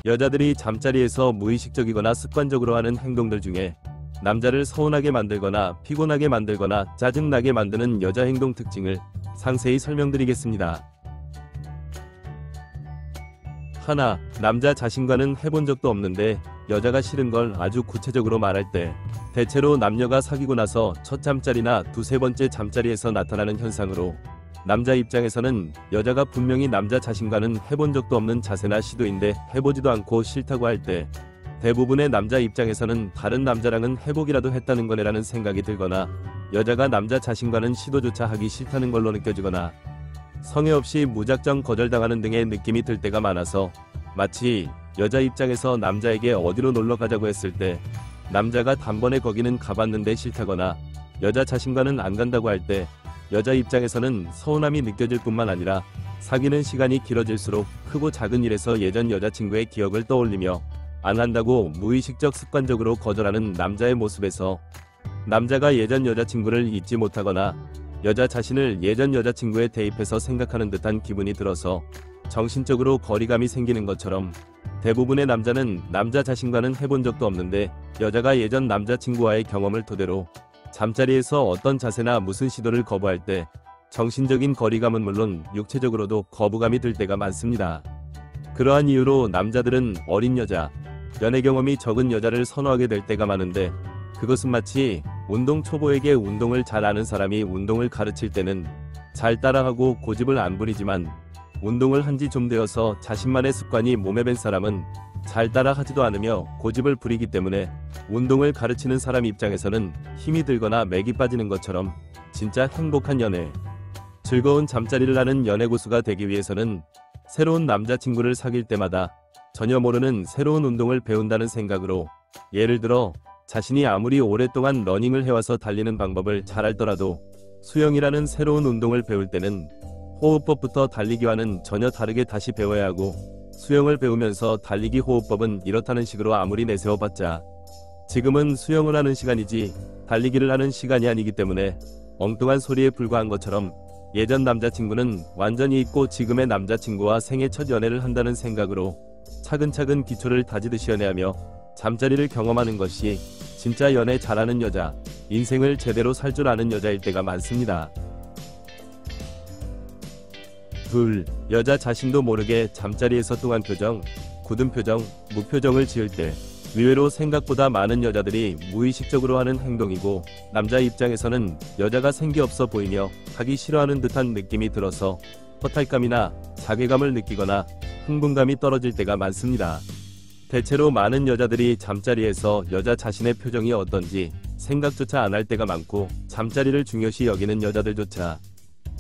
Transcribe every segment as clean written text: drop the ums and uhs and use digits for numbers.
여자들이 잠자리에서 무의식적이거나 습관적으로 하는 행동들 중에 남자를 서운하게 만들거나 피곤하게 만들거나 짜증나게 만드는 여자 행동 특징을 상세히 설명드리겠습니다. 하나, 남자 자신과는 해본 적도 없는데 여자가 싫은 걸 아주 구체적으로 말할 때, 대체로 남녀가 사귀고 나서 첫 잠자리나 두세 번째 잠자리에서 나타나는 현상으로, 남자 입장에서는 여자가 분명히 남자 자신과는 해본 적도 없는 자세나 시도인데 해보지도 않고 싫다고 할 때, 대부분의 남자 입장에서는 다른 남자랑은 해보기라도 했다는 거네라는 생각이 들거나, 여자가 남자 자신과는 시도조차 하기 싫다는 걸로 느껴지거나, 성의 없이 무작정 거절당하는 등의 느낌이 들 때가 많아서, 마치 여자 입장에서 남자에게 어디로 놀러 가자고 했을 때 남자가 단번에 거기는 가봤는데 싫다거나, 여자 자신과는 안 간다고 할 때 여자 입장에서는 서운함이 느껴질 뿐만 아니라 사귀는 시간이 길어질수록 크고 작은 일에서 예전 여자친구의 기억을 떠올리며 안 한다고 무의식적 습관적으로 거절하는 남자의 모습에서, 남자가 예전 여자친구를 잊지 못하거나 여자 자신을 예전 여자친구에 대입해서 생각하는 듯한 기분이 들어서 정신적으로 거리감이 생기는 것처럼, 대부분의 남자는 남자 자신과는 해본 적도 없는데 여자가 예전 남자친구와의 경험을 토대로 잠자리에서 어떤 자세나 무슨 시도를 거부할 때 정신적인 거리감은 물론 육체적으로도 거부감이 들 때가 많습니다. 그러한 이유로 남자들은 어린 여자, 연애 경험이 적은 여자를 선호하게 될 때가 많은데, 그것은 마치 운동 초보에게 운동을 잘 아는 사람이 운동을 가르칠 때는 잘 따라하고 고집을 안 부리지만, 운동을 한지 좀 되어서 자신만의 습관이 몸에 밴 사람은 잘 따라하지도 않으며 고집을 부리기 때문에 운동을 가르치는 사람 입장에서는 힘이 들거나 맥이 빠지는 것처럼, 진짜 행복한 연애, 즐거운 잠자리를 하는 연애 고수가 되기 위해서는 새로운 남자친구를 사귈 때마다 전혀 모르는 새로운 운동을 배운다는 생각으로, 예를 들어 자신이 아무리 오랫동안 러닝을 해와서 달리는 방법을 잘 알더라도 수영이라는 새로운 운동을 배울 때는 호흡법부터 달리기와는 전혀 다르게 다시 배워야 하고, 수영을 배우면서 달리기 호흡법은 이렇다는 식으로 아무리 내세워봤자 지금은 수영을 하는 시간이지 달리기를 하는 시간이 아니기 때문에 엉뚱한 소리에 불과한 것처럼, 예전 남자친구는 완전히 잊고 지금의 남자친구와 생애 첫 연애를 한다는 생각으로 차근차근 기초를 다지듯이 연애하며 잠자리를 경험하는 것이 진짜 연애 잘하는 여자, 인생을 제대로 살 줄 아는 여자일 때가 많습니다. 둘, 여자 자신도 모르게 잠자리에서 뚱한 표정, 굳은 표정, 무표정을 지을 때, 의외로 생각보다 많은 여자들이 무의식적으로 하는 행동이고, 남자 입장에서는 여자가 생기 없어 보이며 하기 싫어하는 듯한 느낌이 들어서 허탈감이나 자괴감을 느끼거나 흥분감이 떨어질 때가 많습니다. 대체로 많은 여자들이 잠자리에서 여자 자신의 표정이 어떤지 생각조차 안 할 때가 많고, 잠자리를 중요시 여기는 여자들조차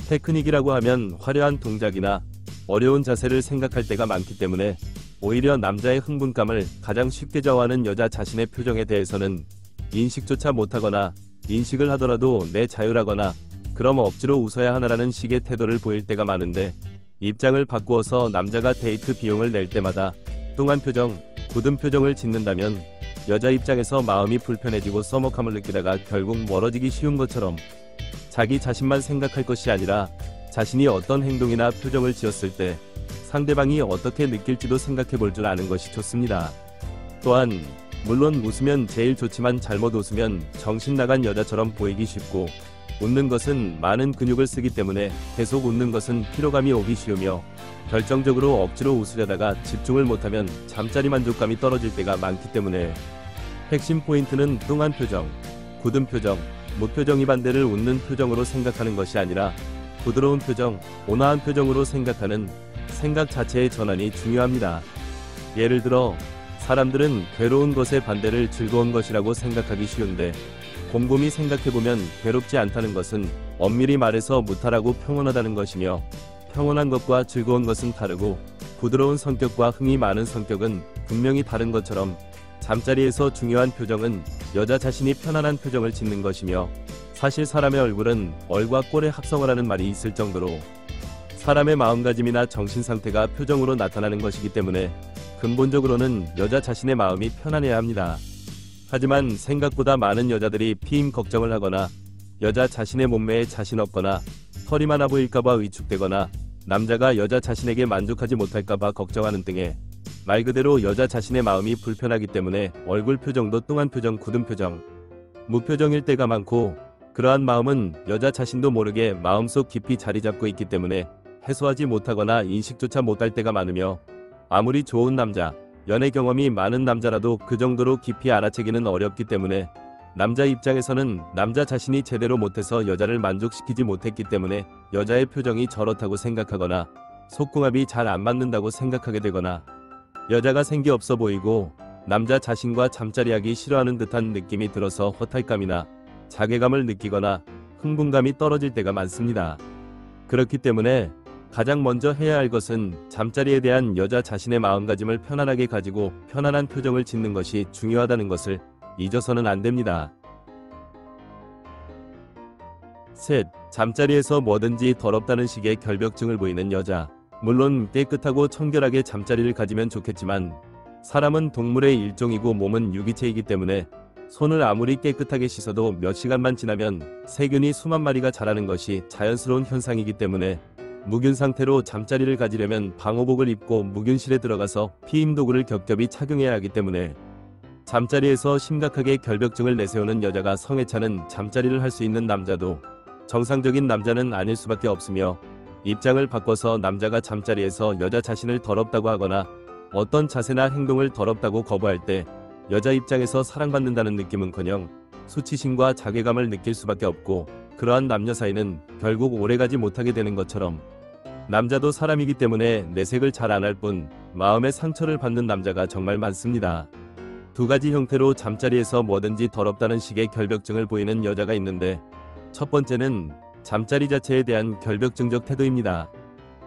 테크닉이라고 하면 화려한 동작이나 어려운 자세를 생각할 때가 많기 때문에, 오히려 남자의 흥분감을 가장 쉽게 좌우하는 여자 자신의 표정에 대해서는 인식조차 못하거나, 인식을 하더라도 내 자유라거나 그럼 억지로 웃어야 하나라는 식의 태도를 보일 때가 많은데, 입장을 바꾸어서 남자가 데이트 비용을 낼 때마다 뚱한 표정, 굳은 표정을 짓는다면 여자 입장에서 마음이 불편해지고 서먹함을 느끼다가 결국 멀어지기 쉬운 것처럼, 자기 자신만 생각할 것이 아니라 자신이 어떤 행동이나 표정을 지었을 때 상대방이 어떻게 느낄지도 생각해 볼 줄 아는 것이 좋습니다. 또한 물론 웃으면 제일 좋지만 잘못 웃으면 정신 나간 여자처럼 보이기 쉽고, 웃는 것은 많은 근육을 쓰기 때문에 계속 웃는 것은 피로감이 오기 쉬우며, 결정적으로 억지로 웃으려다가 집중을 못하면 잠자리 만족감이 떨어질 때가 많기 때문에, 핵심 포인트는 뚱한 표정, 굳은 표정, 무표정이 반대를 웃는 표정으로 생각하는 것이 아니라 부드러운 표정, 온화한 표정으로 생각하는 생각 자체의 전환이 중요합니다. 예를 들어 사람들은 괴로운 것의 반대를 즐거운 것이라고 생각하기 쉬운데, 곰곰이 생각해보면 괴롭지 않다는 것은 엄밀히 말해서 무탈하고 평온하다는 것이며, 평온한 것과 즐거운 것은 다르고, 부드러운 성격과 흥이 많은 성격은 분명히 다른 것처럼, 잠자리에서 중요한 표정은 여자 자신이 편안한 표정을 짓는 것이며, 사실 사람의 얼굴은 얼과 꼴의 합성어라는 말이 있을 정도로 사람의 마음가짐이나 정신상태가 표정으로 나타나는 것이기 때문에 근본적으로는 여자 자신의 마음이 편안해야 합니다. 하지만 생각보다 많은 여자들이 피임 걱정을 하거나, 여자 자신의 몸매에 자신 없거나, 털이 많아 보일까봐 위축되거나, 남자가 여자 자신에게 만족하지 못할까봐 걱정하는 등의 말 그대로 여자 자신의 마음이 불편하기 때문에 얼굴 표정도 뚱한 표정, 굳은 표정, 무표정일 때가 많고, 그러한 마음은 여자 자신도 모르게 마음속 깊이 자리 잡고 있기 때문에 해소하지 못하거나 인식조차 못할 때가 많으며, 아무리 좋은 남자, 연애 경험이 많은 남자라도 그 정도로 깊이 알아채기는 어렵기 때문에 남자 입장에서는 남자 자신이 제대로 못해서 여자를 만족시키지 못했기 때문에 여자의 표정이 저렇다고 생각하거나 속궁합이 잘 안 맞는다고 생각하게 되거나, 여자가 생기 없어 보이고 남자 자신과 잠자리하기 싫어하는 듯한 느낌이 들어서 허탈감이나 자괴감을 느끼거나 흥분감이 떨어질 때가 많습니다. 그렇기 때문에 가장 먼저 해야 할 것은 잠자리에 대한 여자 자신의 마음가짐을 편안하게 가지고 편안한 표정을 짓는 것이 중요하다는 것을 잊어서는 안 됩니다. 셋, 잠자리에서 뭐든지 더럽다는 식의 결벽증을 보이는 여자. 물론 깨끗하고 청결하게 잠자리를 가지면 좋겠지만 사람은 동물의 일종이고 몸은 유기체이기 때문에 손을 아무리 깨끗하게 씻어도 몇 시간만 지나면 세균이 수만 마리가 자라는 것이 자연스러운 현상이기 때문에 무균 상태로 잠자리를 가지려면 방호복을 입고 무균실에 들어가서 피임 도구를 겹겹이 착용해야 하기 때문에 잠자리에서 심각하게 결벽증을 내세우는 여자가 성에 차는 잠자리를 할 수 있는 남자도 정상적인 남자는 아닐 수밖에 없으며, 입장을 바꿔서 남자가 잠자리에서 여자 자신을 더럽다고 하거나 어떤 자세나 행동을 더럽다고 거부할 때 여자 입장에서 사랑받는다는 느낌은커녕 수치심과 자괴감을 느낄 수밖에 없고, 그러한 남녀 사이는 결국 오래가지 못하게 되는 것처럼 남자도 사람이기 때문에 내색을 잘 안 할 뿐 마음의 상처를 받는 남자가 정말 많습니다. 두 가지 형태로 잠자리에서 뭐든지 더럽다는 식의 결벽증을 보이는 여자가 있는데, 첫 번째는 잠자리 자체에 대한 결벽증적 태도입니다.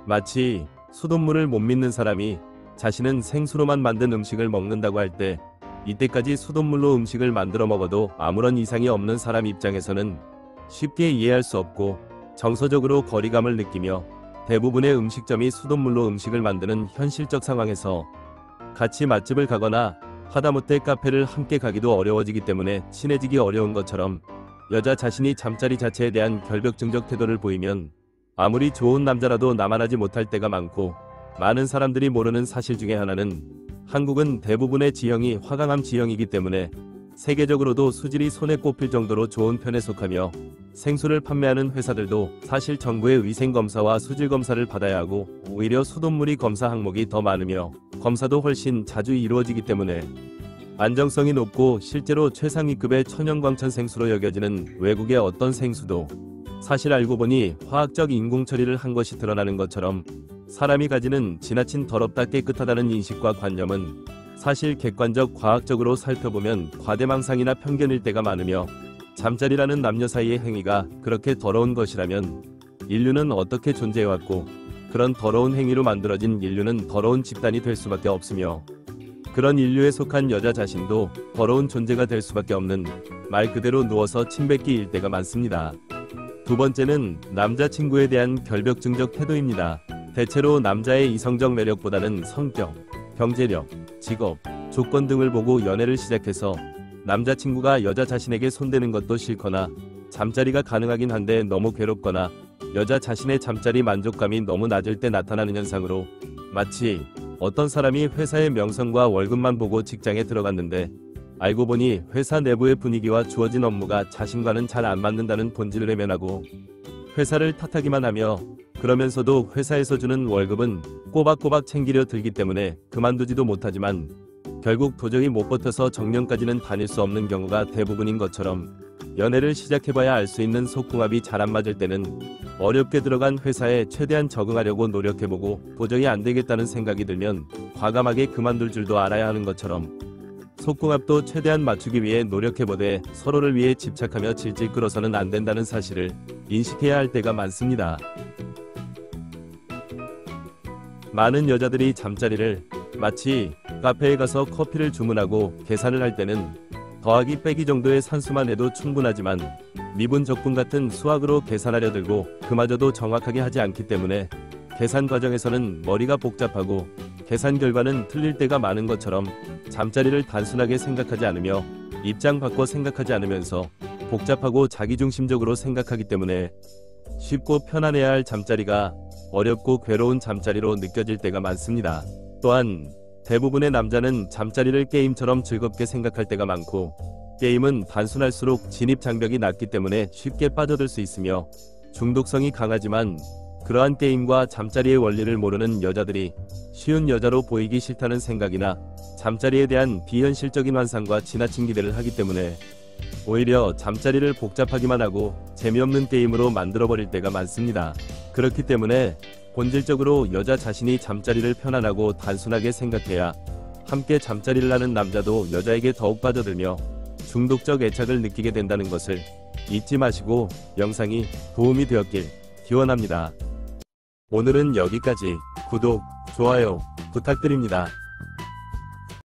마치 수돗물을 못 믿는 사람이 자신은 생수로만 만든 음식을 먹는다고 할 때 이때까지 수돗물로 음식을 만들어 먹어도 아무런 이상이 없는 사람 입장에서는 쉽게 이해할 수 없고 정서적으로 거리감을 느끼며, 대부분의 음식점이 수돗물로 음식을 만드는 현실적 상황에서 같이 맛집을 가거나 하다못해 카페를 함께 가기도 어려워지기 때문에 친해지기 어려운 것처럼, 여자 자신이 잠자리 자체에 대한 결벽증적 태도를 보이면 아무리 좋은 남자라도 나만하지 못할 때가 많고, 많은 사람들이 모르는 사실 중에 하나는 한국은 대부분의 지형이 화강암 지형이기 때문에 세계적으로도 수질이 손에 꼽힐 정도로 좋은 편에 속하며, 생수를 판매하는 회사들도 사실 정부의 위생검사와 수질검사를 받아야 하고 오히려 수돗물이 검사 항목이 더 많으며 검사도 훨씬 자주 이루어지기 때문에 안정성이 높고 실제로 최상위급의 천연광천 생수로 여겨지는 외국의 어떤 생수도 사실 알고 보니 화학적 인공 처리를 한 것이 드러나는 것처럼, 사람이 가지는 지나친 더럽다 깨끗하다는 인식과 관념은 사실 객관적 과학적으로 살펴보면 과대망상이나 편견일 때가 많으며, 잠자리라는 남녀 사이의 행위가 그렇게 더러운 것이라면 인류는 어떻게 존재해왔고, 그런 더러운 행위로 만들어진 인류는 더러운 집단이 될 수밖에 없으며, 그런 인류에 속한 여자 자신도 더러운 존재가 될 수밖에 없는, 말 그대로 누워서 침 뱉기일 때가 많습니다. 두 번째는 남자친구에 대한 결벽증적 태도입니다. 대체로 남자의 이성적 매력보다는 성격, 경제력, 직업, 조건 등을 보고 연애를 시작해서 남자친구가 여자 자신에게 손대는 것도 싫거나 잠자리가 가능하긴 한데 너무 괴롭거나 여자 자신의 잠자리 만족감이 너무 낮을 때 나타나는 현상으로, 마치 어떤 사람이 회사의 명성과 월급만 보고 직장에 들어갔는데 알고 보니 회사 내부의 분위기와 주어진 업무가 자신과는 잘 안 맞는다는 본질을 외면하고 회사를 탓하기만 하며, 그러면서도 회사에서 주는 월급은 꼬박꼬박 챙기려 들기 때문에 그만두지도 못하지만 결국 도저히 못 버텨서 정년까지는 다닐 수 없는 경우가 대부분인 것처럼, 연애를 시작해봐야 알 수 있는 속궁합이 잘 안 맞을 때는 어렵게 들어간 회사에 최대한 적응하려고 노력해보고 도저히 안 되겠다는 생각이 들면 과감하게 그만둘 줄도 알아야 하는 것처럼, 속궁합도 최대한 맞추기 위해 노력해보되 서로를 위해 집착하며 질질 끌어서는 안 된다는 사실을 인식해야 할 때가 많습니다. 많은 여자들이 잠자리를 마치 카페에 가서 커피를 주문하고 계산을 할 때는 더하기 빼기 정도의 산수만 해도 충분하지만 미분 적분 같은 수학으로 계산하려 들고 그마저도 정확하게 하지 않기 때문에 계산 과정에서는 머리가 복잡하고 계산 결과는 틀릴 때가 많은 것처럼, 잠자리를 단순하게 생각하지 않으며 입장 바꿔 생각하지 않으면서 복잡하고 자기중심적으로 생각하기 때문에 쉽고 편안해야 할 잠자리가 어렵고 괴로운 잠자리로 느껴질 때가 많습니다. 또한 대부분의 남자는 잠자리를 게임처럼 즐겁게 생각할 때가 많고, 게임은 단순할수록 진입 장벽이 낮기 때문에 쉽게 빠져들 수 있으며 중독성이 강하지만, 그러한 게임과 잠자리의 원리를 모르는 여자들이 쉬운 여자로 보이기 싫다는 생각이나 잠자리에 대한 비현실적인 환상과 지나친 기대를 하기 때문에 오히려 잠자리를 복잡하기만 하고 재미없는 게임으로 만들어버릴 때가 많습니다. 그렇기 때문에 본질적으로 여자 자신이 잠자리를 편안하고 단순하게 생각해야 함께 잠자리를 하는 남자도 여자에게 더욱 빠져들며 중독적 애착을 느끼게 된다는 것을 잊지 마시고 영상이 도움이 되었길 기원합니다. 오늘은 여기까지. 구독, 좋아요 부탁드립니다.